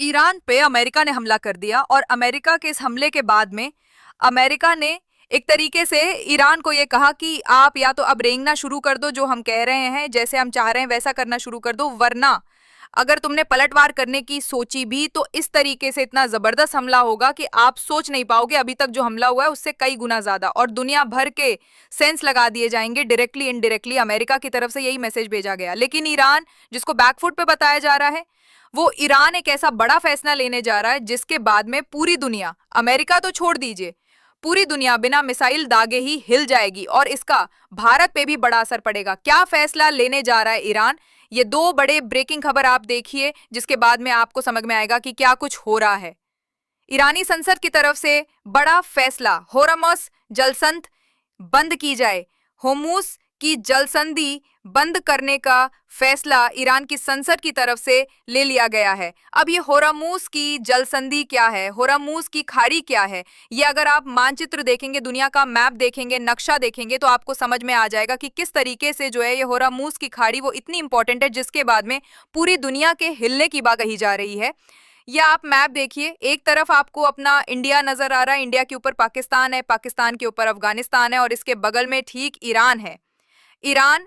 Iran पे America ने हमला कर दिया और अमेरिका के इस हमले के बाद में अमेरिका ने एक तरीके से ईरान को ये कहा कि आप या तो अब रेंगना शुरू कर दो, जो हम कह रहे हैं, जैसे हम चाह रहे हैं वैसा करना शुरू कर दो, वरना अगर तुमने पलटवार करने की सोची भी तो इस तरीके से इतना जबरदस्त हमला होगा कि आप सोच नहीं पाओगे। अभी तक जो हमला हुआ है उससे कई गुना ज्यादा, और दुनिया भर के सेंस लगा दिए जाएंगे डायरेक्टली इनडायरेक्टली। अमेरिका की तरफ से यही मैसेज भेजा गया, लेकिन ईरान, जिसको बैकफुट पे बताया जा रहा है, वो ईरान एक ऐसा बड़ा फैसला लेने जा रहा है जिसके बाद में पूरी दुनिया, अमेरिका तो छोड़ दीजिए, पूरी दुनिया बिना मिसाइल दागे ही हिल जाएगी और इसका भारत पे भी बड़ा असर पड़ेगा। क्या फैसला लेने जा रहा है ईरान, ये दो बड़े ब्रेकिंग खबर आप देखिए, जिसके बाद में आपको समझ में आएगा कि क्या कुछ हो रहा है। ईरानी संसद की तरफ से बड़ा फैसला, होरमुज़ जलसंध बंद की जाए। होर्मुज़ की जलसंधि बंद करने का फैसला ईरान की संसद की तरफ से ले लिया गया है। अब ये होर्मुज़ की जलसंधि क्या है, होर्मुज़ की खाड़ी क्या है, ये अगर आप मानचित्र देखेंगे, दुनिया का मैप देखेंगे, नक्शा देखेंगे, तो आपको समझ में आ जाएगा कि किस तरीके से जो है ये होर्मुज़ की खाड़ी वो इतनी इंपॉर्टेंट है, जिसके बाद में पूरी दुनिया के हिलने की बात कही जा रही है। या आप मैप देखिए, एक तरफ आपको अपना इंडिया नजर आ रहा है, इंडिया के ऊपर पाकिस्तान है, पाकिस्तान के ऊपर अफगानिस्तान है, और इसके बगल में ठीक ईरान है। ईरान,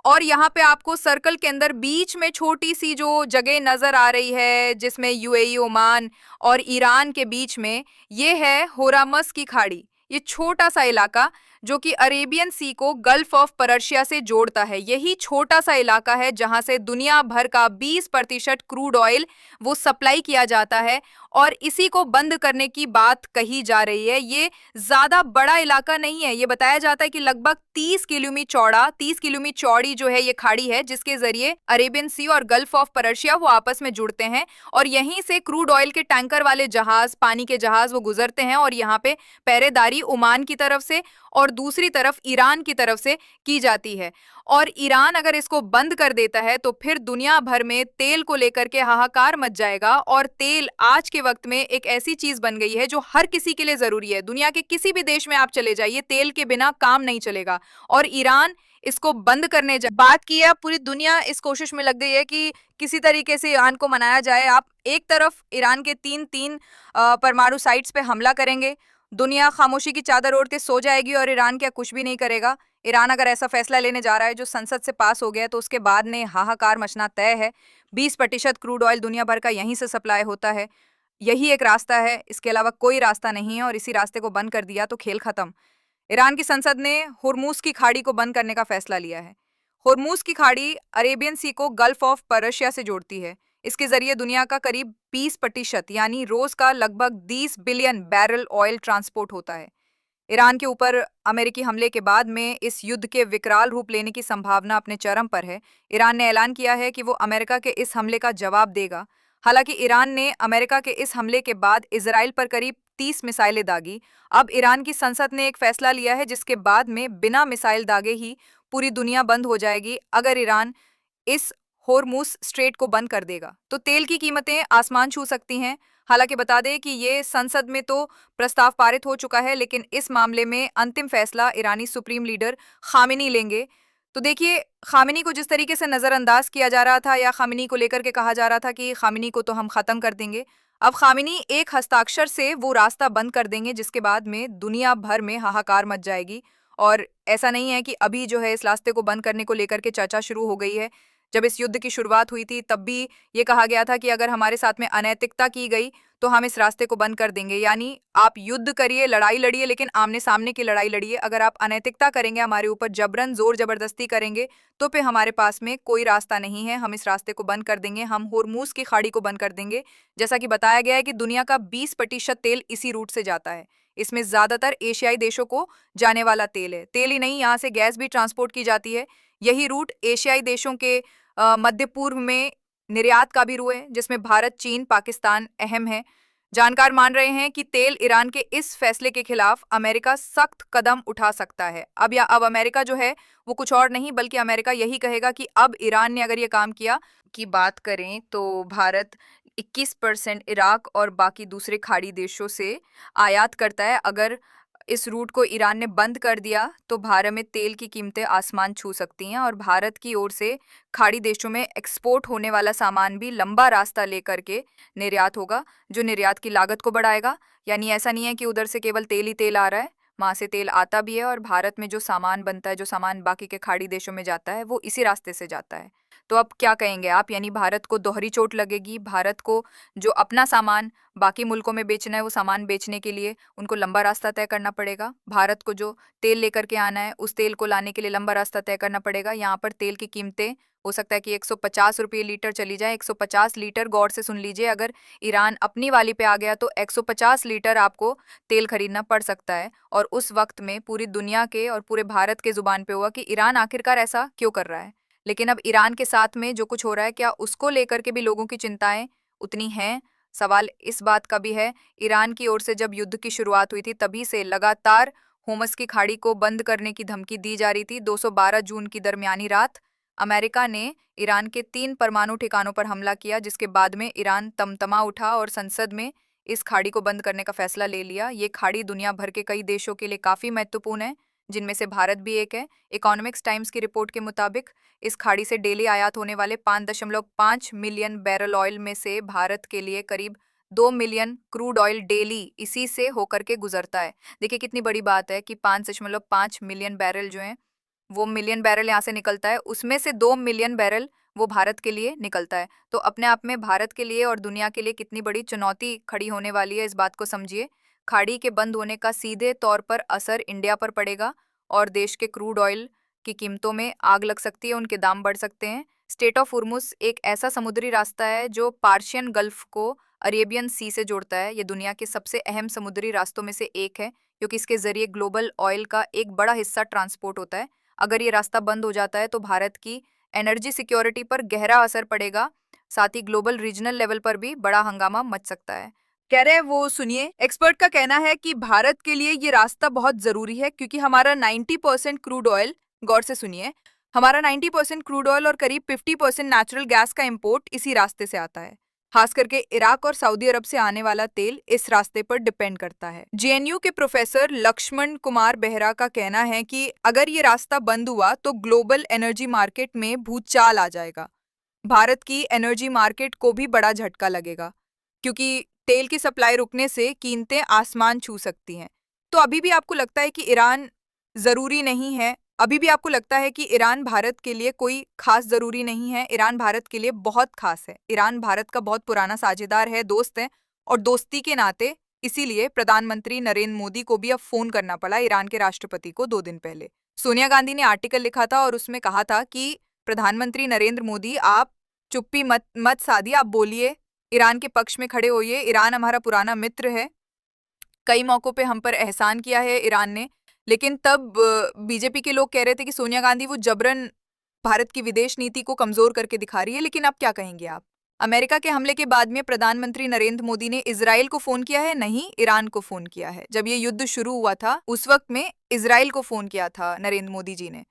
और यहाँ पे आपको सर्कल के अंदर बीच में छोटी सी जो जगह नजर आ रही है, जिसमें यूएई, ओमान और ईरान के बीच में, ये है होर्मुज़ की खाड़ी। ये छोटा सा इलाका जो कि अरेबियन सी को गल्फ ऑफ पर्शिया से जोड़ता है, यही छोटा सा इलाका है जहां से दुनिया भर का 20% क्रूड ऑयल वो सप्लाई किया जाता है, और इसी को बंद करने की बात कही जा रही है। ये ज्यादा बड़ा इलाका नहीं है, ये बताया जाता है कि लगभग 30 किलोमीटर चौड़ी जो है ये खाड़ी है, जिसके जरिए अरेबियन सी और गल्फ ऑफ पर्शिया वो आपस में जुड़ते हैं, और यहीं से क्रूड ऑयल के टैंकर वाले जहाज, पानी के जहाज वो गुजरते हैं, और यहाँ पे पहरेदारी ओमान की तरफ से और दूसरी तरफ ईरान की तरफ से की जाती है। और ईरान अगर इसको बंद कर देता है तो फिर दुनिया भर में तेल को लेकर के हाहाकार मच जाएगा, और तेल आज के वक्त में एक ऐसी चीज बन गई है जो हर किसी के लिए जरूरी है। दुनिया के किसी भी देश में आप चले जाइए, तेल के बिना काम नहीं चलेगा, और ईरान इसको बंद करने बात की है। पूरी दुनिया इस कोशिश में लग गई है कि किसी तरीके से ईरान को मनाया जाए। आप एक तरफ ईरान के तीन तीन परमाणु साइट्स पे हमला करेंगे, दुनिया खामोशी की चादर ओढ़ के सो जाएगी और ईरान क्या कुछ भी नहीं करेगा। ईरान अगर ऐसा फैसला लेने जा रहा है जो संसद से पास हो गया, तो उसके बाद में हाहाकार मचना तय है। 20% क्रूड ऑयल दुनिया भर का यहीं से सप्लाई होता है, यही एक रास्ता है, इसके अलावा कोई रास्ता नहीं है, और इसी रास्ते को बंद कर दिया तो खेल खत्म। ईरान की संसद ने होर्मुज़ की खाड़ी को बंद करने का फैसला लिया है। होर्मुज़ की खाड़ी अरेबियन सी को गल्फ ऑफ पर्शिया से जोड़ती है। इसके जरिए दुनिया का करीब 20% यानी रोज का लगभग 20 बिलियन बैरल ऑयल ट्रांसपोर्ट होता है। ईरान के ऊपर अमेरिकी हमले के बाद में इस युद्ध के विकराल रूप लेने की संभावना अपने चरम पर है। ईरान ने ऐलान किया है कि वो अमेरिका के इस हमले का जवाब देगा। हालांकि ईरान ने अमेरिका के इस हमले के बाद इजराइल पर करीब 30 मिसाइलें दागी। अब ईरान की संसद ने एक फैसला लिया है जिसके बाद में बिना मिसाइल दागे ही पूरी दुनिया बंद हो जाएगी अगर ईरान इस होर्मुज़ स्ट्रेट को बंद कर देगा। तो तेल की कीमतें आसमान छू सकती हैं। हालांकि बता दें कि ये संसद में तो प्रस्ताव पारित हो चुका है, लेकिन इस मामले में अंतिम फैसला ईरानी सुप्रीम लीडर खामेनी लेंगे। तो देखिए, खामेनी को जिस तरीके से नजरअंदाज किया जा रहा था, या खामेनी को लेकर के कहा जा रहा था कि खामेनी को तो हम खत्म कर देंगे, अब खामेनी एक हस्ताक्षर से वो रास्ता बंद कर देंगे, जिसके बाद में दुनिया भर में हाहाकार मच जाएगी। और ऐसा नहीं है कि अभी जो है इस रास्ते को बंद करने को लेकर के चर्चा शुरू हो गई है। जब इस युद्ध की शुरुआत हुई थी तब भी ये कहा गया था कि अगर हमारे साथ में अनैतिकता की गई तो हम इस रास्ते को बंद कर देंगे। यानी आप युद्ध करिए, लड़ाई लड़िए, लेकिन आमने सामने की लड़ाई लड़िए। अगर आप अनैतिकता करेंगे, हमारे ऊपर जबरन जोर जबरदस्ती करेंगे, तो फिर हमारे पास में कोई रास्ता नहीं है, हम इस रास्ते को बंद कर देंगे, हम होर्मुज़ की खाड़ी को बंद कर देंगे। जैसा कि बताया गया है कि दुनिया का 20% तेल इसी रूट से जाता है। इसमें ज्यादातर एशियाई देशों को जाने वाला तेल है। तेल ही नहीं, यहाँ से गैस भी ट्रांसपोर्ट की जाती है। यही रूट एशियाई देशों के मध्य पूर्व में निर्यात का भी रुए, जिसमें भारत, चीन, पाकिस्तान अहम है। जानकार मान रहे हैं कि तेल ईरान के इस फैसले के खिलाफ अमेरिका सख्त कदम उठा सकता है। अब अमेरिका जो है वो कुछ और नहीं बल्कि अमेरिका यही कहेगा कि अब ईरान ने अगर ये काम किया। की बात करें तो भारत 21% इराक और बाकी दूसरे खाड़ी देशों से आयात करता है। अगर इस रूट को ईरान ने बंद कर दिया तो भारत में तेल की कीमतें आसमान छू सकती हैं और भारत की ओर से खाड़ी देशों में एक्सपोर्ट होने वाला सामान भी लंबा रास्ता लेकर के निर्यात होगा, जो निर्यात की लागत को बढ़ाएगा। यानी ऐसा नहीं है कि उधर से केवल तेल ही तेल आ रहा है, वहाँ से तेल आता भी है और भारत में जो सामान बनता है, जो सामान बाकी के खाड़ी देशों में जाता है, वो इसी रास्ते से जाता है। तो अब क्या कहेंगे आप? यानी भारत को दोहरी चोट लगेगी। भारत को जो अपना सामान बाकी मुल्कों में बेचना है, वो सामान बेचने के लिए उनको लंबा रास्ता तय करना पड़ेगा। भारत को जो तेल लेकर के आना है, उस तेल को लाने के लिए लंबा रास्ता तय करना पड़ेगा। यहाँ पर तेल की कीमतें हो सकता है कि 150 रुपये लीटर चली जाए। 150 लीटर, गौर से सुन लीजिए, अगर ईरान अपनी वाली पे आ गया तो 150 लीटर आपको तेल खरीदना पड़ सकता है। और उस वक्त में पूरी दुनिया के और पूरे भारत के जुबान पे हुआ कि ईरान आखिरकार ऐसा क्यों कर रहा है। लेकिन अब ईरान के साथ में जो कुछ हो रहा है, क्या उसको लेकर के भी लोगों की चिंताएं उतनी हैं? सवाल इस बात का भी है, ईरान की ओर से जब युद्ध की शुरुआत हुई थी तभी से लगातार होमस की खाड़ी को बंद करने की धमकी दी जा रही थी। 212 जून की दरमियानी रात अमेरिका ने ईरान के 3 परमाणु ठिकानों पर हमला किया, जिसके बाद में ईरान तमतमा उठा और संसद में इस खाड़ी को बंद करने का फैसला ले लिया। ये खाड़ी दुनिया भर के कई देशों के लिए काफी महत्वपूर्ण है, जिनमें से भारत भी एक है। इकोनॉमिक्स टाइम्स की रिपोर्ट के मुताबिक इस खाड़ी से डेली आयात होने वाले 5.5 मिलियन बैरल ऑयल में से भारत के लिए करीब 2 मिलियन क्रूड ऑयल डेली इसी से होकर के गुजरता है। देखिए कितनी बड़ी बात है कि 5.5 मिलियन बैरल जो है, वो मिलियन बैरल यहाँ से निकलता है, उसमें से 2 मिलियन बैरल वो भारत के लिए निकलता है। तो अपने आप में भारत के लिए और दुनिया के लिए कितनी बड़ी चुनौती खड़ी होने वाली है, इस बात को समझिए। खाड़ी के बंद होने का सीधे तौर पर असर इंडिया पर पड़ेगा और देश के क्रूड ऑयल की कीमतों में आग लग सकती है, उनके दाम बढ़ सकते हैं। स्टेट ऑफ हुर्मुज एक ऐसा समुद्री रास्ता है जो पार्शियन गल्फ को अरेबियन सी से जोड़ता है। ये दुनिया के सबसे अहम समुद्री रास्तों में से एक है, क्योंकि इसके जरिए ग्लोबल ऑयल का एक बड़ा हिस्सा ट्रांसपोर्ट होता है। अगर ये रास्ता बंद हो जाता है तो भारत की एनर्जी सिक्योरिटी पर गहरा असर पड़ेगा, साथ ही ग्लोबल रीजनल लेवल पर भी बड़ा हंगामा मच सकता है। कह रहे हैं वो, सुनिए, एक्सपर्ट का कहना है कि भारत के लिए ये रास्ता बहुत जरूरी है, क्योंकि हमारा 90% क्रूड ऑयल, गौर से सुनिए, हमारा 90% क्रूड ऑयल और करीब 50% नेचुरल गैस का इंपोर्ट इसी रास्ते से आता है। खास करके इराक और सऊदी अरब से आने वाला तेल इस रास्ते पर डिपेंड करता है। जेएनयू के प्रोफेसर लक्ष्मण कुमार बेहरा का कहना है कि अगर ये रास्ता बंद हुआ तो ग्लोबल एनर्जी मार्केट में भूचाल आ जाएगा। भारत की एनर्जी मार्केट को भी बड़ा झटका लगेगा, क्योंकि तेल की सप्लाई रुकने से कीमतें आसमान छू सकती हैं। तो अभी भी आपको लगता है कि ईरान जरूरी नहीं है? अभी भी आपको लगता है कि ईरान भारत के लिए कोई खास जरूरी नहीं है? ईरान भारत के लिए बहुत खास है। ईरान भारत का बहुत पुराना साझेदार है, दोस्त है, और दोस्ती के नाते इसीलिए प्रधानमंत्री नरेंद्र मोदी को भी अब फोन करना पड़ा ईरान के राष्ट्रपति को 2 दिन पहले। सोनिया गांधी ने आर्टिकल लिखा था और उसमें कहा था कि प्रधानमंत्री नरेंद्र मोदी, आप चुप्पी मत मत साधिए, आप बोलिए, ईरान के पक्ष में खड़े होइए। ईरान हमारा पुराना मित्र है, कई मौकों पे हम पर एहसान किया है ईरान ने। लेकिन तब बीजेपी के लोग कह रहे थे कि सोनिया गांधी वो जबरन भारत की विदेश नीति को कमजोर करके दिखा रही है। लेकिन अब क्या कहेंगे आप? अमेरिका के हमले के बाद में प्रधानमंत्री नरेंद्र मोदी ने इजराइल को फोन किया है? नहीं, ईरान को फोन किया है। जब ये युद्ध शुरू हुआ था उस वक्त में इजराइल को फोन किया था नरेंद्र मोदी जी ने,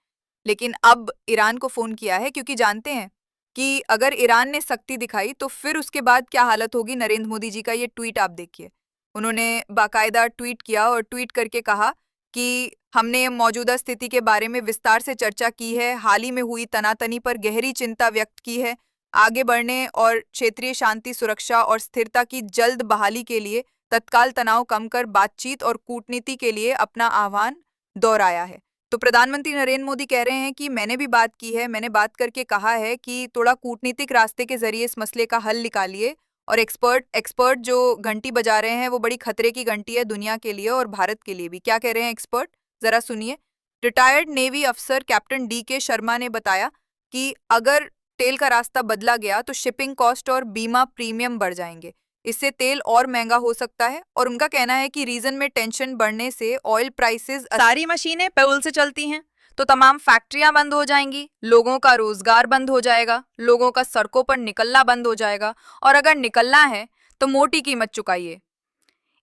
लेकिन अब ईरान को फोन किया है, क्योंकि जानते हैं कि अगर ईरान ने सख्ती दिखाई तो फिर उसके बाद क्या हालत होगी। नरेंद्र मोदी जी का ये ट्वीट आप देखिए, उन्होंने बाकायदा ट्वीट किया और ट्वीट करके कहा कि हमने मौजूदा स्थिति के बारे में विस्तार से चर्चा की है, हाल ही में हुई तनातनी पर गहरी चिंता व्यक्त की है, आगे बढ़ने और क्षेत्रीय शांति, सुरक्षा और स्थिरता की जल्द बहाली के लिए तत्काल तनाव कम कर बातचीत और कूटनीति के लिए अपना आह्वान दोहराया है। तो प्रधानमंत्री नरेंद्र मोदी कह रहे हैं कि मैंने भी बात की है, मैंने बात करके कहा है कि थोड़ा कूटनीतिक रास्ते के जरिए इस मसले का हल निकालिए। और एक्सपर्ट जो घंटी बजा रहे हैं वो बड़ी खतरे की घंटी है दुनिया के लिए और भारत के लिए भी। क्या कह रहे हैं एक्सपर्ट, जरा सुनिए। रिटायर्ड नेवी अफसर कैप्टन DK शर्मा ने बताया कि अगर तेल का रास्ता बदला गया तो शिपिंग कॉस्ट और बीमा प्रीमियम बढ़ जाएंगे, इससे तेल और महंगा हो सकता है। और उनका कहना है कि रीजन में टेंशन बढ़ने से ऑयल प्राइसेस, सारी मशीनें पेट्रोल से चलती हैं तो तमाम फैक्ट्रियां बंद हो जाएंगी, लोगों का रोजगार बंद हो जाएगा, लोगों का सड़कों पर निकलना बंद हो जाएगा। और अगर निकलना है तो मोटी कीमत चुकाइए।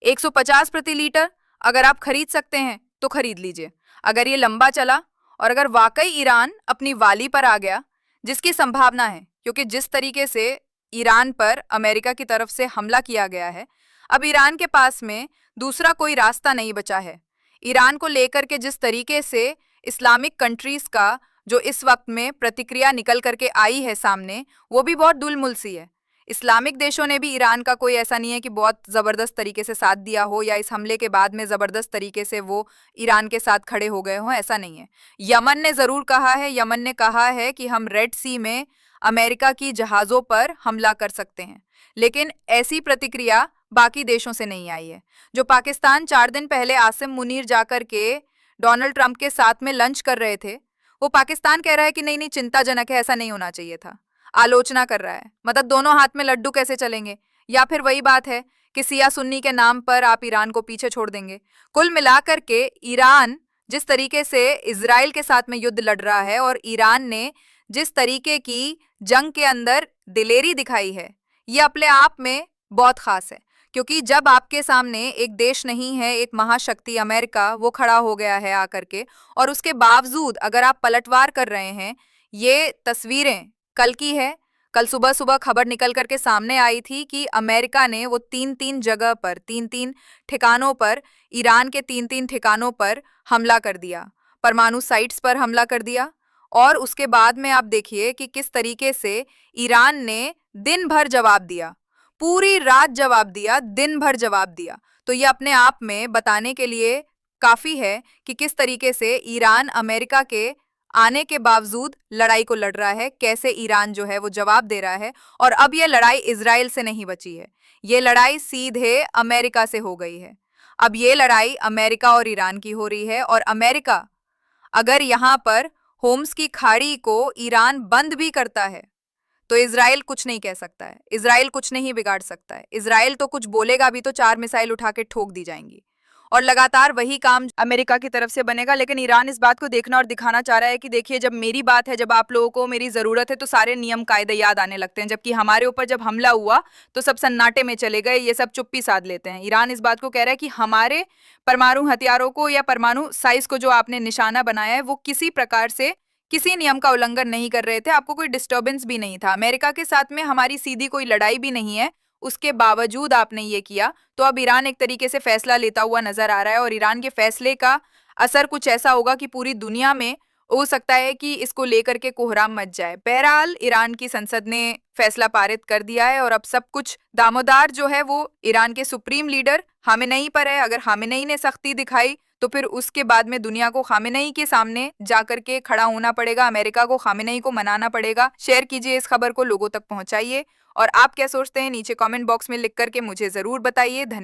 150 प्रति लीटर अगर आप खरीद सकते हैं तो खरीद लीजिए। अगर ये लंबा चला और अगर वाकई ईरान अपनी वाली पर आ गया, जिसकी संभावना है, क्योंकि जिस तरीके से ईरान पर अमेरिका की तरफ से हमला किया गया है, अब ईरान के पास में दूसरा कोई रास्ता नहीं बचा है। ईरान को लेकर के जिस तरीके से इस्लामिक कंट्रीज का जो इस वक्त में प्रतिक्रिया निकल करके आई है सामने, वो भी बहुत दुलमुल सी है। इस्लामिक देशों ने भी ईरान का कोई ऐसा नहीं है कि बहुत ज़बरदस्त तरीके से साथ दिया हो या इस हमले के बाद में ज़बरदस्त तरीके से वो ईरान के साथ खड़े हो गए हों, ऐसा नहीं है। यमन ने ज़रूर कहा है, यमन ने कहा है कि हम रेड सी में अमेरिका की जहाज़ों पर हमला कर सकते हैं, लेकिन ऐसी प्रतिक्रिया बाकी देशों से नहीं आई है। जो पाकिस्तान 4 दिन पहले आसिम मुनीर जाकर के डोनाल्ड ट्रंप के साथ में लंच कर रहे थे, वो पाकिस्तान कह रहा है कि नहीं नहीं चिंताजनक है, ऐसा नहीं होना चाहिए था। आलोचना कर रहा है, मतलब दोनों हाथ में लड्डू कैसे चलेंगे? या फिर वही बात है कि सिया सुन्नी के नाम पर आप ईरान को पीछे छोड़ देंगे। कुल मिलाकर के ईरान जिस तरीके से इजराइल के साथ में युद्ध लड़ रहा है और ईरान ने जिस तरीके की जंग के अंदर दिलेरी दिखाई है, ये अपने आप में बहुत खास है। क्योंकि जब आपके सामने एक देश नहीं है, एक महाशक्ति अमेरिका वो खड़ा हो गया है आकर के, और उसके बावजूद अगर आप पलटवार कर रहे हैं, ये तस्वीरें कल की है। कल सुबह सुबह खबर निकल करके सामने आई थी कि अमेरिका ने वो 3-3 जगह पर 3-3 ठिकानों पर, ईरान के 3-3 ठिकानों पर हमला कर दिया, परमाणु साइट्स पर हमला कर दिया। और उसके बाद में आप देखिए कि किस तरीके से ईरान ने दिन भर जवाब दिया, पूरी रात जवाब दिया, दिन भर जवाब दिया। तो ये अपने आप में बताने के लिए काफी है कि किस तरीके से ईरान अमेरिका के आने के बावजूद लड़ाई को लड़ रहा है, कैसे ईरान जो है वो जवाब दे रहा है। और अब ये लड़ाई इजराइल से नहीं बची है, ये लड़ाई सीधे अमेरिका से हो गई है। अब ये लड़ाई अमेरिका और ईरान की हो रही है, और अमेरिका अगर यहाँ पर होम्स की खाड़ी को ईरान बंद भी करता है तो इजराइल कुछ नहीं कह सकता है, इजराइल कुछ नहीं बिगाड़ सकता है। इजराइल तो कुछ बोलेगा भी तो 4 मिसाइल उठा के ठोक दी जाएंगी, और लगातार वही काम अमेरिका की तरफ से बनेगा। लेकिन ईरान इस बात को देखना और दिखाना चाह रहा है कि देखिए, जब मेरी बात है, जब आप लोगों को मेरी ज़रूरत है, तो सारे नियम कायदे याद आने लगते हैं, जबकि हमारे ऊपर जब हमला हुआ तो सब सन्नाटे में चले गए, ये सब चुप्पी साध लेते हैं। ईरान इस बात को कह रहा है कि हमारे परमाणु हथियारों को या परमाणु साइज को जो आपने निशाना बनाया है, वो किसी प्रकार से किसी नियम का उल्लंघन नहीं कर रहे थे, आपको कोई डिस्टर्बेंस भी नहीं था, अमेरिका के साथ में हमारी सीधी कोई लड़ाई भी नहीं है, उसके बावजूद आपने ये किया। तो अब ईरान एक तरीके से फैसला लेता हुआ नजर आ रहा है, और ईरान के फैसले का असर कुछ ऐसा होगा कि पूरी दुनिया में हो सकता है कि इसको लेकर के कोहराम मच जाए। बहरहाल ईरान की संसद ने फैसला पारित कर दिया है, और अब सब कुछ दामोदार जो है वो ईरान के सुप्रीम लीडर खामेनेई पर है। अगर खामेनेई ने सख्ती दिखाई तो फिर उसके बाद में दुनिया को खामेनेई के सामने जाकर के खड़ा होना पड़ेगा, अमेरिका को खामेनेई को मनाना पड़ेगा। शेयर कीजिए इस खबर को, लोगों तक पहुंचाइए, और आप क्या सोचते हैं नीचे कमेंट बॉक्स में लिख करके मुझे जरूर बताइए। धन्यवाद।